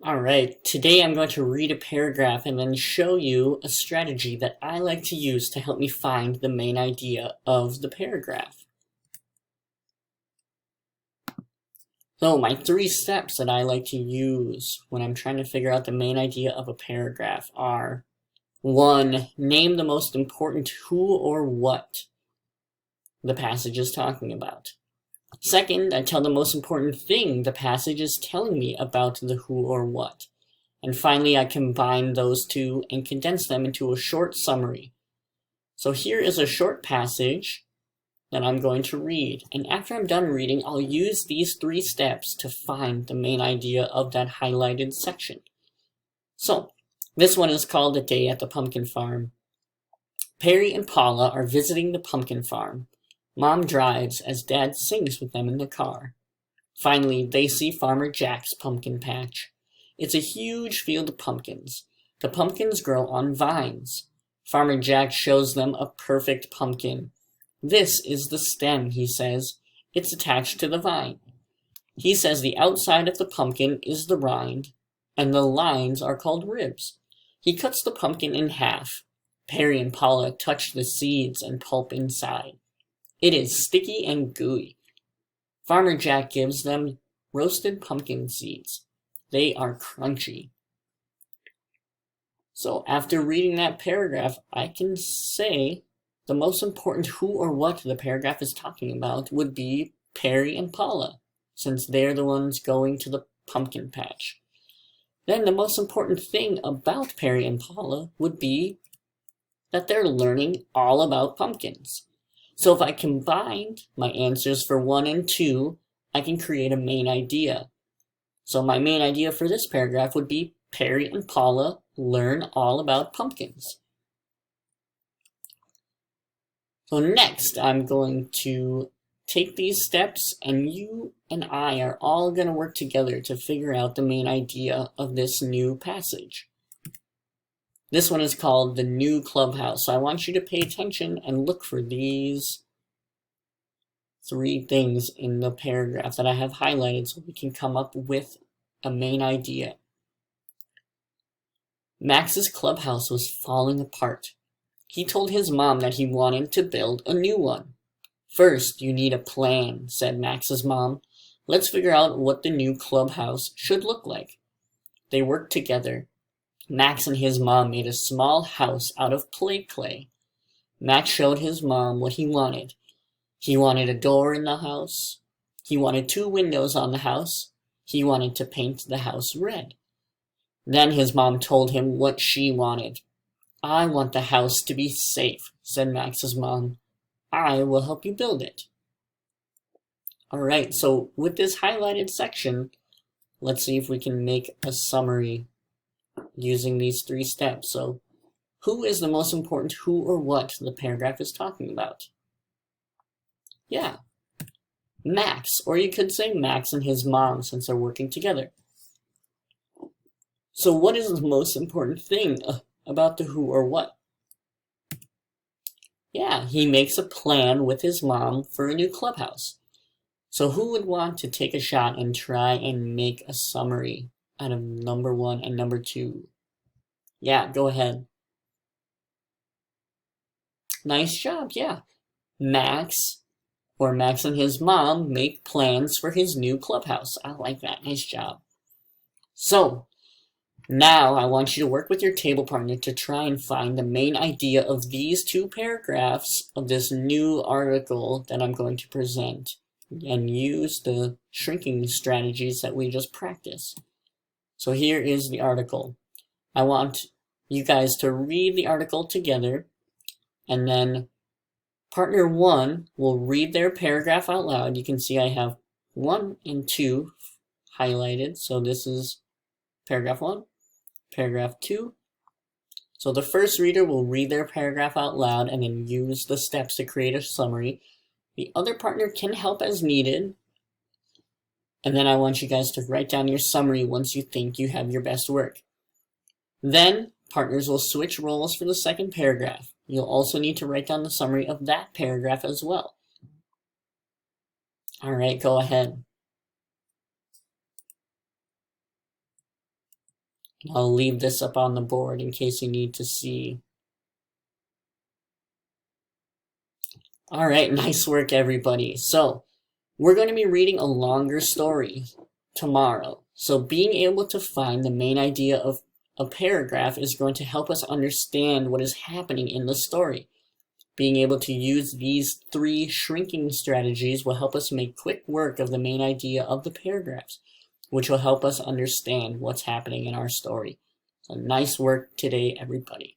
Alright, today I'm going to read a paragraph and then show you a strategy that I like to use to help me find the main idea of the paragraph. So my 3 steps that I like to use when I'm trying to figure out the main idea of a paragraph are: 1. Name the most important who or what the passage is talking about. 2nd, I tell the most important thing the passage is telling me about the who or what. And finally, I combine those two and condense them into a short summary. So here is a short passage that I'm going to read. And after I'm done reading, I'll use these 3 steps to find the main idea of that highlighted section. So this one is called A Day at the Pumpkin Farm. Perry and Paula are visiting the pumpkin farm. Mom drives as Dad sings with them in the car. Finally, they see Farmer Jack's pumpkin patch. It's a huge field of pumpkins. The pumpkins grow on vines. Farmer Jack shows them a perfect pumpkin. This is the stem, he says. It's attached to the vine. He says the outside of the pumpkin is the rind, and the lines are called ribs. He cuts the pumpkin in half. Perry and Paula touch the seeds and pulp inside. It is sticky and gooey. Farmer Jack gives them roasted pumpkin seeds. They are crunchy. So after reading that paragraph, I can say the most important who or what the paragraph is talking about would be Perry and Paula, since they're the ones going to the pumpkin patch. Then the most important thing about Perry and Paula would be that they're learning all about pumpkins. So if I combined my answers for 1 and 2, I can create a main idea. So my main idea for this paragraph would be Perry and Paula learn all about pumpkins. So next, I'm going to take these steps, and you and I are all going to work together to figure out the main idea of this new passage. This one is called The New Clubhouse. So I want you to pay attention and look for these 3 things in the paragraph that I have highlighted so we can come up with a main idea. Max's clubhouse was falling apart. He told his mom that he wanted to build a new one. First, you need a plan, said Max's mom. Let's figure out what the new clubhouse should look like. They worked together. Max and his mom made a small house out of play clay. Max showed his mom what he wanted. He wanted a door in the house. He wanted 2 windows on the house. He wanted to paint the house red. Then his mom told him what she wanted. I want the house to be safe, said Max's mom. I will help you build it. Alright, so with this highlighted section, let's see if we can make a summary using these 3 steps. So, who is the most important who or what the paragraph is talking about? Yeah, Max, or you could say Max and his mom since they're working together. So what is the most important thing about the who or what? Yeah, he makes a plan with his mom for a new clubhouse. So who would want to take a shot and try and make a summary out of number 1 and number 2? Yeah, go ahead. Nice job, yeah. Max and his mom make plans for his new clubhouse. I like that. Nice job. So, now I want you to work with your table partner to try and find the main idea of these 2 paragraphs of this new article that I'm going to present, and use the shrinking strategies that we just practiced. So here is the article. I want you guys to read the article together, and then partner 1 will read their paragraph out loud. You can see I have 1 and 2 highlighted. So this is paragraph 1, paragraph 2. So the first reader will read their paragraph out loud and then use the steps to create a summary. The other partner can help as needed. And then I want you guys to write down your summary once you think you have your best work. Then partners will switch roles for the second paragraph. You'll also need to write down the summary of that paragraph as well. All right, go ahead. I'll leave this up on the board in case you need to see. All right, nice work, everybody. So we're going to be reading a longer story tomorrow. So being able to find the main idea of a paragraph is going to help us understand what is happening in the story. Being able to use these 3 shrinking strategies will help us make quick work of the main idea of the paragraphs, which will help us understand what's happening in our story. So nice work today, everybody.